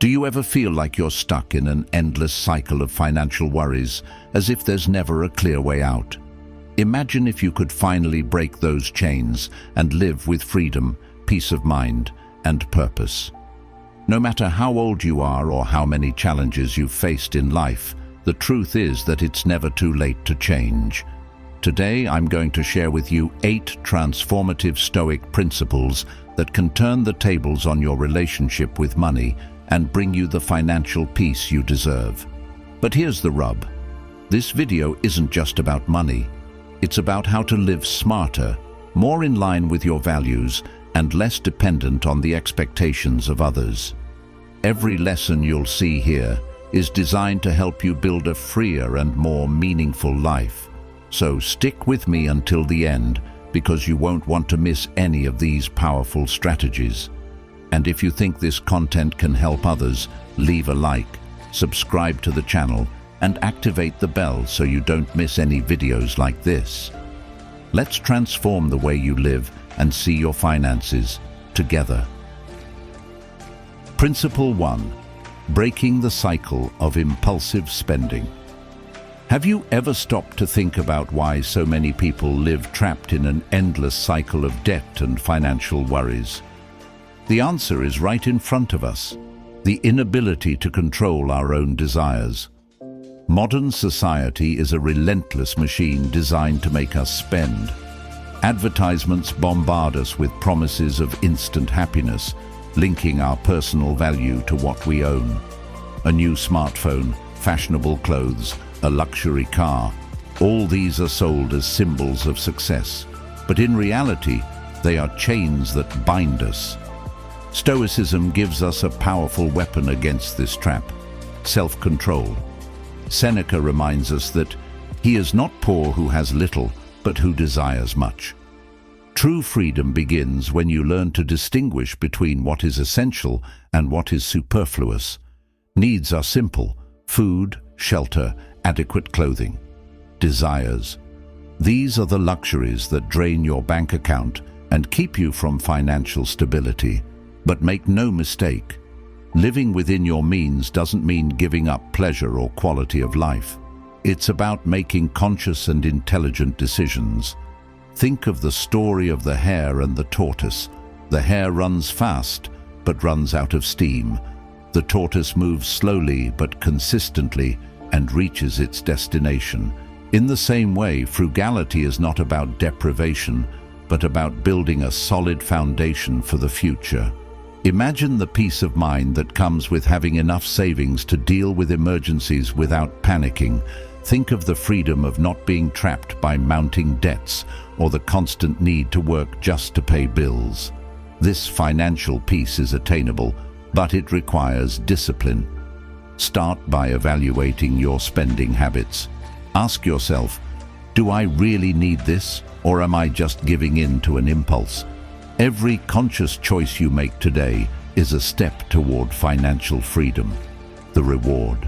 Do you ever feel like you're stuck in an endless cycle of financial worries, as if there's never a clear way out? Imagine if you could finally break those chains and live with freedom, peace of mind, and purpose. No matter how old you are or how many challenges you've faced in life, the truth is that it's never too late to change. Today, I'm going to share with you 8 transformative Stoic principles that can turn the tables on your relationship with money and bring you the financial peace you deserve. But here's the rub. This video isn't just about money. It's about how to live smarter, more in line with your values, and less dependent on the expectations of others. Every lesson you'll see here is designed to help you build a freer and more meaningful life. So stick with me until the end, because you won't want to miss any of these powerful strategies. And if you think this content can help others, leave a like, subscribe to the channel, and activate the bell so you don't miss any videos like this. Let's transform the way you live and see your finances together. Principle 1. Breaking the cycle of impulsive spending. Have you ever stopped to think about why so many people live trapped in an endless cycle of debt and financial worries? The answer is right in front of us: the inability to control our own desires. Modern society is a relentless machine designed to make us spend. Advertisements bombard us with promises of instant happiness, linking our personal value to what we own. A new smartphone, fashionable clothes, a luxury car, all these are sold as symbols of success. But in reality, they are chains that bind us. Stoicism gives us a powerful weapon against this trap: self-control. Seneca reminds us that he is not poor who has little, but who desires much. True freedom begins when you learn to distinguish between what is essential and what is superfluous. Needs are simple: food, shelter, adequate clothing. Desires. These are the luxuries that drain your bank account and keep you from financial stability. But make no mistake, living within your means doesn't mean giving up pleasure or quality of life. It's about making conscious and intelligent decisions. Think of the story of the hare and the tortoise. The hare runs fast, but runs out of steam. The tortoise moves slowly but consistently and reaches its destination. In the same way, frugality is not about deprivation, but about building a solid foundation for the future. Imagine the peace of mind that comes with having enough savings to deal with emergencies without panicking. Think of the freedom of not being trapped by mounting debts or the constant need to work just to pay bills. This financial peace is attainable, but it requires discipline. Start by evaluating your spending habits. Ask yourself, do I really need this, or am I just giving in to an impulse? Every conscious choice you make today is a step toward financial freedom. The reward: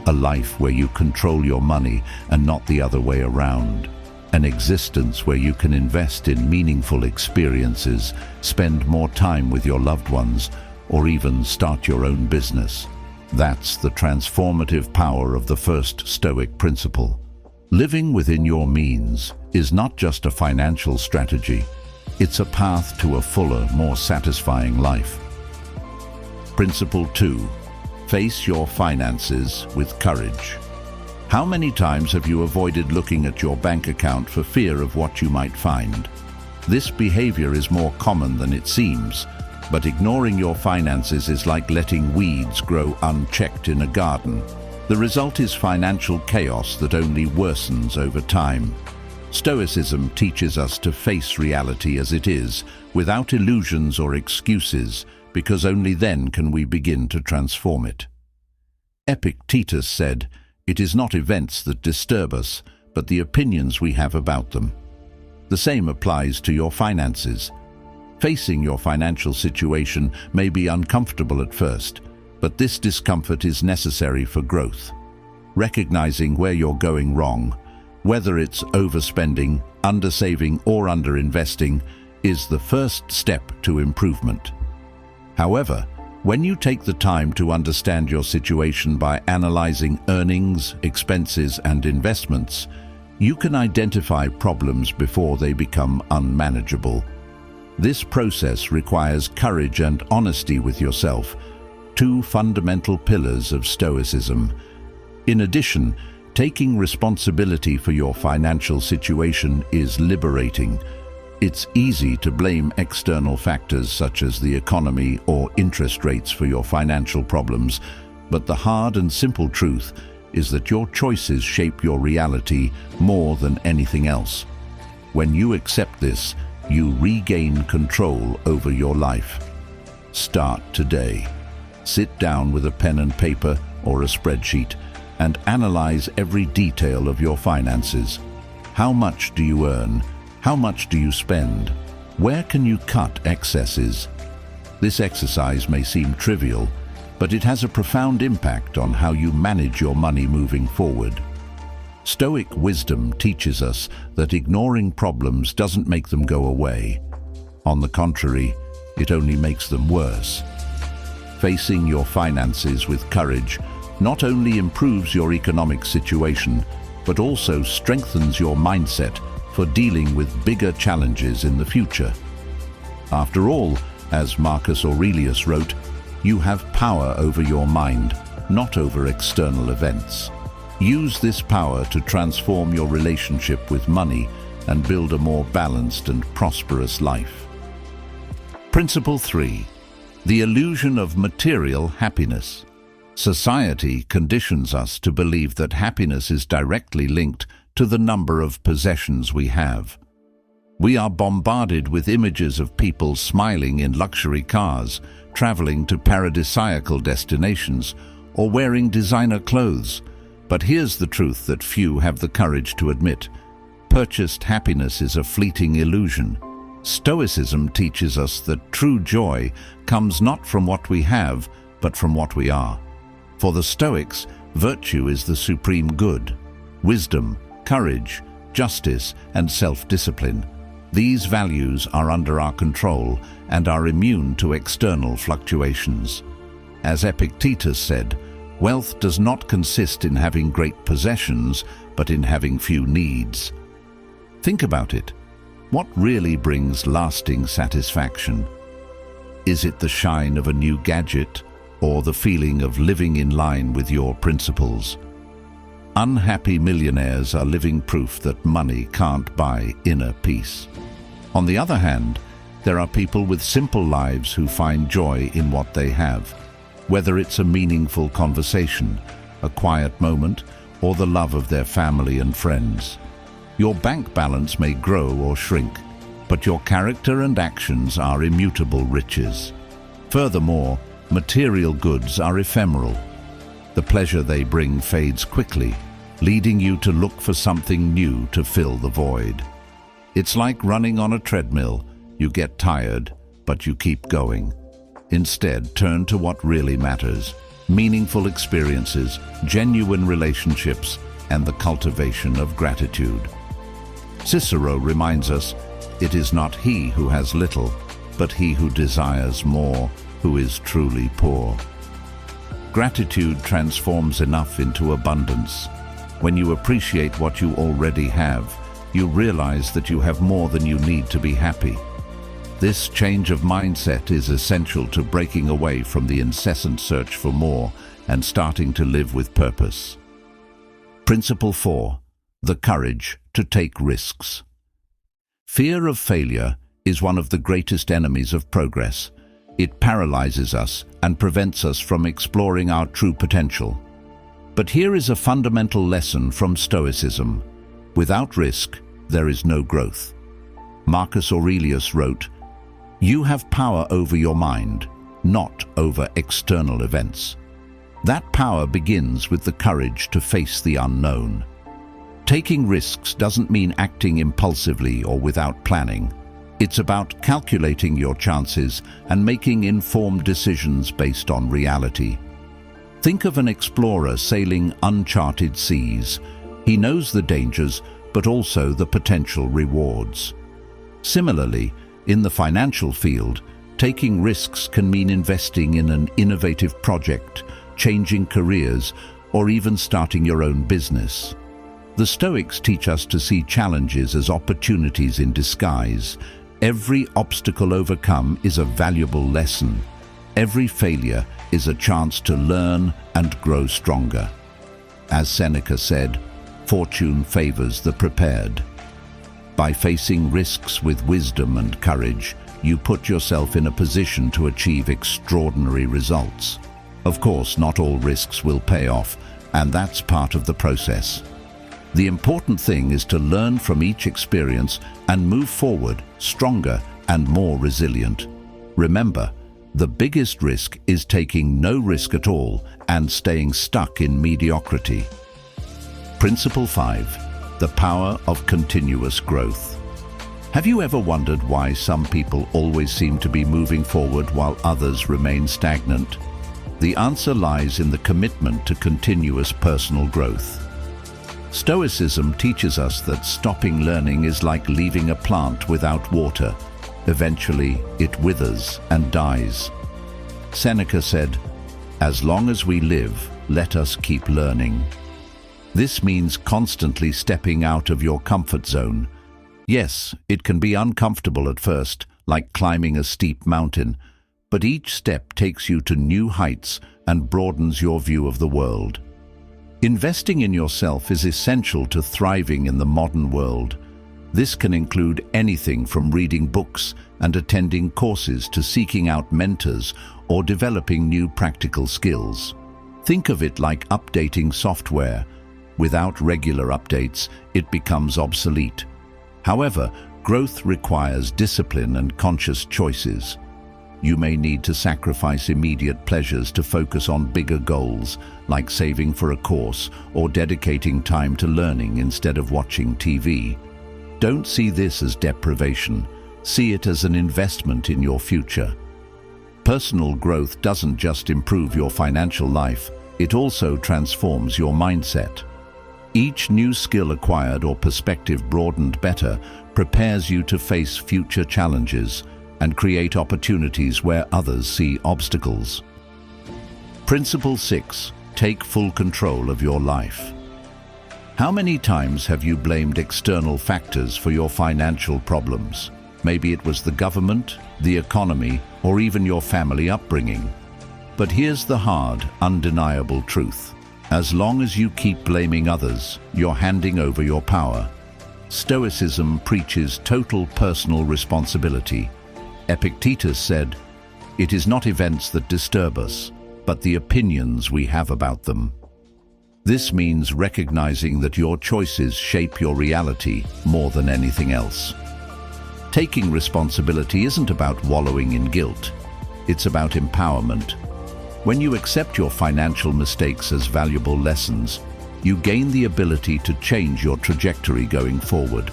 a life where you control your money and not the other way around. An existence where you can invest in meaningful experiences, spend more time with your loved ones, or even start your own business. That's the transformative power of the first Stoic principle. Living within your means is not just a financial strategy. It's a path to a fuller, more satisfying life. Principle 2. Face your finances with courage. How many times have you avoided looking at your bank account for fear of what you might find? This behavior is more common than it seems, but ignoring your finances is like letting weeds grow unchecked in a garden. The result is financial chaos that only worsens over time. Stoicism teaches us to face reality as it is, without illusions or excuses, because only then can we begin to transform it. Epictetus said, "It is not events that disturb us, but the opinions we have about them." The same applies to your finances. Facing your financial situation may be uncomfortable at first, but this discomfort is necessary for growth. Recognizing where you're going wrong, whether it's overspending, undersaving, or underinvesting, is the first step to improvement. However, When you take the time to understand your situation by analyzing earnings, expenses, and investments, you can identify problems before they become unmanageable. This process requires courage and honesty with yourself, two fundamental pillars of Stoicism. In addition, taking responsibility for your financial situation is liberating. It's easy to blame external factors such as the economy or interest rates for your financial problems, but the hard and simple truth is that your choices shape your reality more than anything else. When you accept this, you regain control over your life. Start today. Sit down with a pen and paper or a spreadsheet and analyze every detail of your finances. How much do you earn? How much do you spend? Where can you cut excesses? This exercise may seem trivial, but it has a profound impact on how you manage your money moving forward. Stoic wisdom teaches us that ignoring problems doesn't make them go away. On the contrary, it only makes them worse. Facing your finances with courage not only improves your economic situation, but also strengthens your mindset for dealing with bigger challenges in the future. After all, as Marcus Aurelius wrote, you have power over your mind, not over external events. Use this power to transform your relationship with money and build a more balanced and prosperous life. Principle 3. The illusion of material happiness. Society conditions us to believe that happiness is directly linked to the number of possessions we have. We are bombarded with images of people smiling in luxury cars, traveling to paradisiacal destinations, or wearing designer clothes. But here's the truth that few have the courage to admit. Purchased happiness is a fleeting illusion. Stoicism teaches us that true joy comes not from what we have, but from what we are. For the Stoics, virtue is the supreme good. Wisdom, courage, justice, and self-discipline. These values are under our control and are immune to external fluctuations. As Epictetus said, wealth does not consist in having great possessions, but in having few needs. Think about it. What really brings lasting satisfaction? Is it the shine of a new gadget, or the feeling of living in line with your principles? Unhappy millionaires are living proof that money can't buy inner peace. On the other hand, there are people with simple lives who find joy in what they have, whether it's a meaningful conversation, a quiet moment, or the love of their family and friends. Your bank balance may grow or shrink, but your character and actions are immutable riches. Furthermore, material goods are ephemeral. The pleasure they bring fades quickly, leading you to look for something new to fill the void. It's like running on a treadmill. You get tired, but you keep going. Instead, turn to what really matters: meaningful experiences, genuine relationships, and the cultivation of gratitude. Cicero reminds us, it is not he who has little, but he who desires more, who is truly poor. Gratitude transforms enough into abundance. When you appreciate what you already have, you realize that you have more than you need to be happy. This change of mindset is essential to breaking away from the incessant search for more and starting to live with purpose. Principle 4. The courage to take risks. Fear of failure is one of the greatest enemies of progress. It paralyzes us and prevents us from exploring our true potential. But here is a fundamental lesson from Stoicism. Without risk, there is no growth. Marcus Aurelius wrote, "You have power over your mind, not over external events." That power begins with the courage to face the unknown. Taking risks doesn't mean acting impulsively or without planning. It's about calculating your chances and making informed decisions based on reality. Think of an explorer sailing uncharted seas. He knows the dangers, but also the potential rewards. Similarly, in the financial field, Taking risks can mean investing in an innovative project, changing careers, or even starting your own business. The Stoics teach us to see challenges as opportunities in disguise. Every obstacle overcome is a valuable lesson. Every failure is a chance to learn and grow stronger. As Seneca said, fortune favors the prepared. By facing risks with wisdom and courage, you put yourself in a position to achieve extraordinary results. Of course, not all risks will pay off, and that's part of the process. The important thing is to learn from each experience and move forward stronger and more resilient. Remember, the biggest risk is taking no risk at all and staying stuck in mediocrity. Principle 5. The power of continuous growth. Have you ever wondered why some people always seem to be moving forward while others remain stagnant? The answer lies in the commitment to continuous personal growth. Stoicism teaches us that stopping learning is like leaving a plant without water. Eventually, it withers and dies. Seneca said, "As long as we live, let us keep learning." This means constantly stepping out of your comfort zone. Yes, it can be uncomfortable at first, like climbing a steep mountain, but each step takes you to new heights and broadens your view of the world. Investing in yourself is essential to thriving in the modern world. This can include anything from reading books and attending courses to seeking out mentors or developing new practical skills. Think of it like updating software. Without regular updates, it becomes obsolete. However, growth requires discipline and conscious choices. You may need to sacrifice immediate pleasures to focus on bigger goals, like saving for a course or dedicating time to learning instead of watching TV. Don't see this as deprivation. See it as an investment in your future. Personal growth doesn't just improve your financial life, it also transforms your mindset. Each new skill acquired or perspective broadened better prepares you to face future challenges and create opportunities where others see obstacles. Principle 6. Take full control of your life. How many times have you blamed external factors for your financial problems? Maybe it was the government, the economy, or even your family upbringing. But here's the hard, undeniable truth. As long as you keep blaming others, you're handing over your power. Stoicism preaches total personal responsibility. Epictetus said, "It is not events that disturb us, but the opinions we have about them." This means recognizing that your choices shape your reality more than anything else. Taking responsibility isn't about wallowing in guilt. It's about empowerment. When you accept your financial mistakes as valuable lessons, you gain the ability to change your trajectory going forward.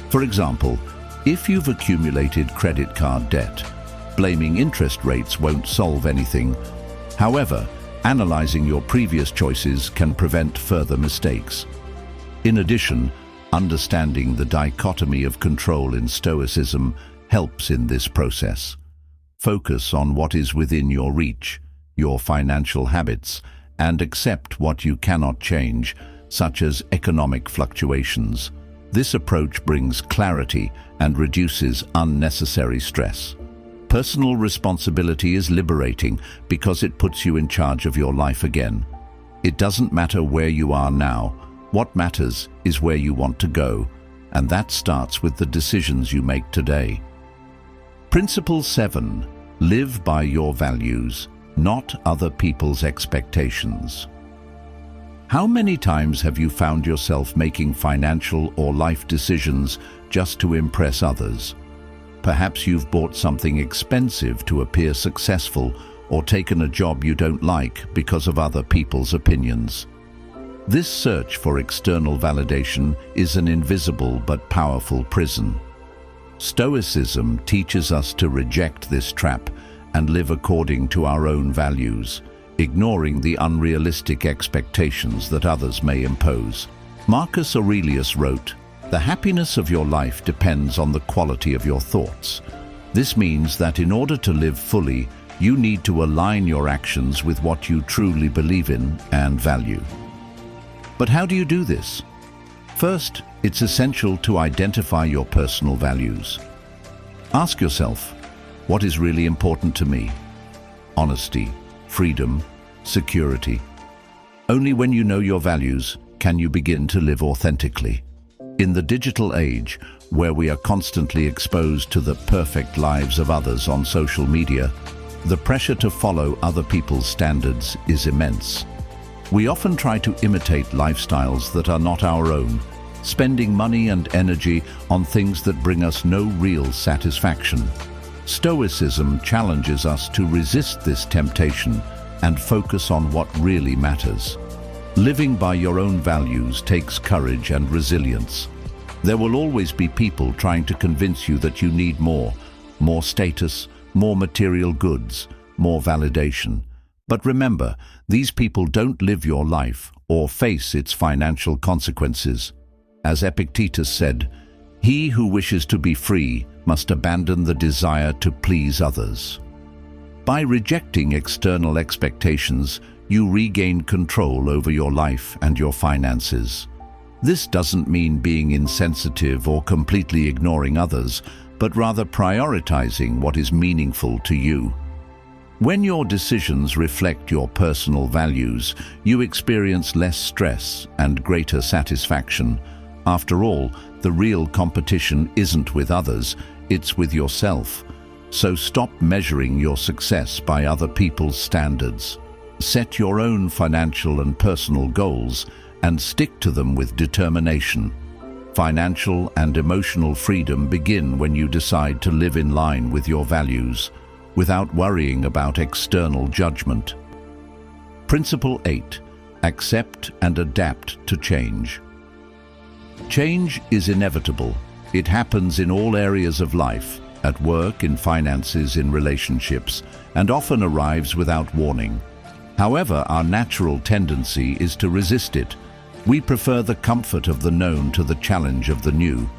For example, if you've accumulated credit card debt, blaming interest rates won't solve anything. However, analyzing your previous choices can prevent further mistakes. In addition, understanding the dichotomy of control in Stoicism helps in this process. Focus on what is within your reach, your financial habits, and accept what you cannot change, such as economic fluctuations. This approach brings clarity and reduces unnecessary stress. Personal responsibility is liberating because it puts you in charge of your life again. It doesn't matter where you are now. What matters is where you want to go, and that starts with the decisions you make today. Principle 7. Live by your values, not other people's expectations. How many times have you found yourself making financial or life decisions just to impress others? Perhaps you've bought something expensive to appear successful or taken a job you don't like because of other people's opinions. This search for external validation is an invisible but powerful prison. Stoicism teaches us to reject this trap and live according to our own values, ignoring the unrealistic expectations that others may impose. Marcus Aurelius wrote, "The happiness of your life depends on the quality of your thoughts." This means that in order to live fully, you need to align your actions with what you truly believe in and value. But how do you do this? First, it's essential to identify your personal values. Ask yourself, what is really important to me? Honesty, freedom, security. Only when you know your values can you begin to live authentically. In the digital age, where we are constantly exposed to the perfect lives of others on social media, the pressure to follow other people's standards is immense. We often try to imitate lifestyles that are not our own, spending money and energy on things that bring us no real satisfaction. Stoicism challenges us to resist this temptation and focus on what really matters. Living by your own values takes courage and resilience. There will always be people trying to convince you that you need more status, more material goods, more validation. But remember, these people don't live your life or face its financial consequences. As Epictetus said, "He who wishes to be free must abandon the desire to please others." By rejecting external expectations, you regain control over your life and your finances. This doesn't mean being insensitive or completely ignoring others, but rather prioritizing what is meaningful to you. When your decisions reflect your personal values, you experience less stress and greater satisfaction. After all, the real competition isn't with others, it's with yourself. So stop measuring your success by other people's standards. Set your own financial and personal goals and stick to them with determination. Financial and emotional freedom begin when you decide to live in line with your values, without worrying about external judgment. Principle 8. Accept and adapt to change. Change is inevitable. It happens in all areas of life, at work, in finances, in relationships, and often arrives without warning. However, our natural tendency is to resist it. We prefer the comfort of the known to the challenge of the new.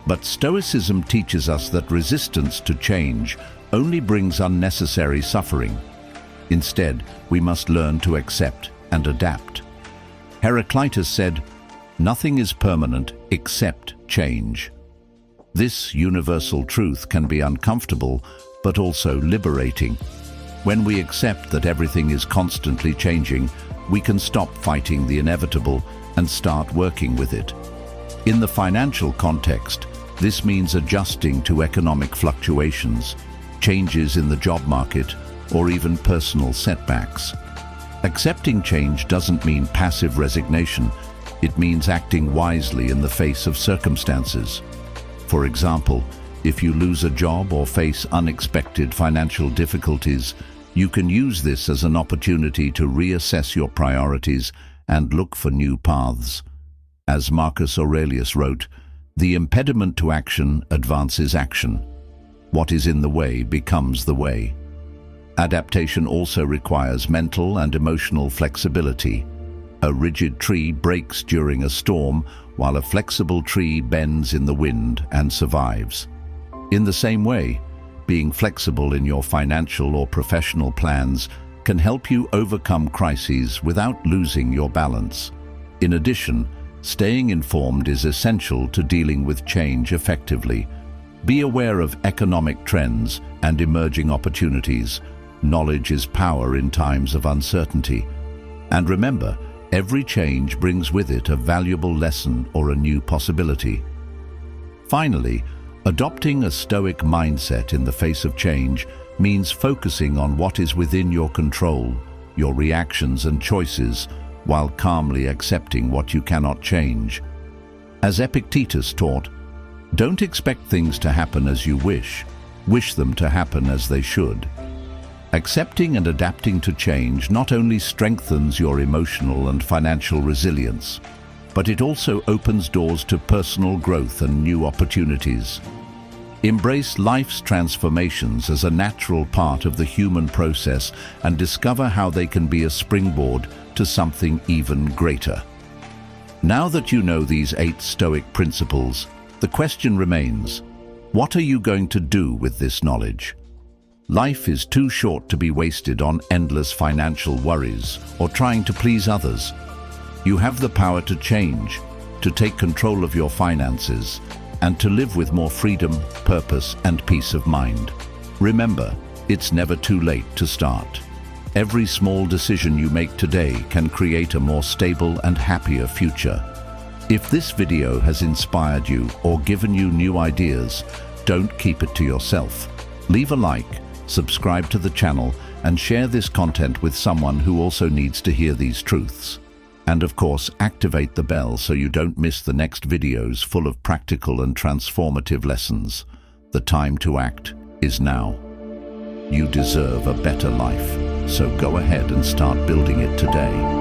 But Stoicism teaches us that resistance to change only brings unnecessary suffering. Instead, we must learn to accept and adapt. Heraclitus said, "Nothing is permanent except change." This universal truth can be uncomfortable, but also liberating. When we accept that everything is constantly changing, we can stop fighting the inevitable and start working with it. In the financial context, this means adjusting to economic fluctuations, changes in the job market, or even personal setbacks. Accepting change doesn't mean passive resignation. It means acting wisely in the face of circumstances. For example, if you lose a job or face unexpected financial difficulties, you can use this as an opportunity to reassess your priorities and look for new paths. As Marcus Aurelius wrote, "The impediment to action advances action. What is in the way becomes the way." Adaptation also requires mental and emotional flexibility. A rigid tree breaks during a storm, while a flexible tree bends in the wind and survives. In the same way, being flexible in your financial or professional plans can help you overcome crises without losing your balance. In addition, staying informed is essential to dealing with change effectively. Be aware of economic trends and emerging opportunities. Knowledge is power in times of uncertainty. And remember, every change brings with it a valuable lesson or a new possibility. Finally, adopting a Stoic mindset in the face of change means focusing on what is within your control, your reactions and choices, while calmly accepting what you cannot change. As Epictetus taught, don't expect things to happen as you wish them to happen as they should. Accepting and adapting to change not only strengthens your emotional and financial resilience, but it also opens doors to personal growth and new opportunities. Embrace life's transformations as a natural part of the human process and discover how they can be a springboard to something even greater. Now that you know these 8 Stoic principles, the question remains, What are you going to do with this knowledge? Life is too short to be wasted on endless financial worries or trying to please others. You have the power to change, to take control of your finances, and to live with more freedom, purpose, and peace of mind. Remember, it's never too late to start. Every small decision you make today can create a more stable and happier future. If this video has inspired you or given you new ideas, don't keep it to yourself. Leave a like, subscribe to the channel, and share this content with someone who also needs to hear these truths. And of course, activate the bell so you don't miss the next videos full of practical and transformative lessons. The time to act is now. You deserve a better life, so go ahead and start building it today.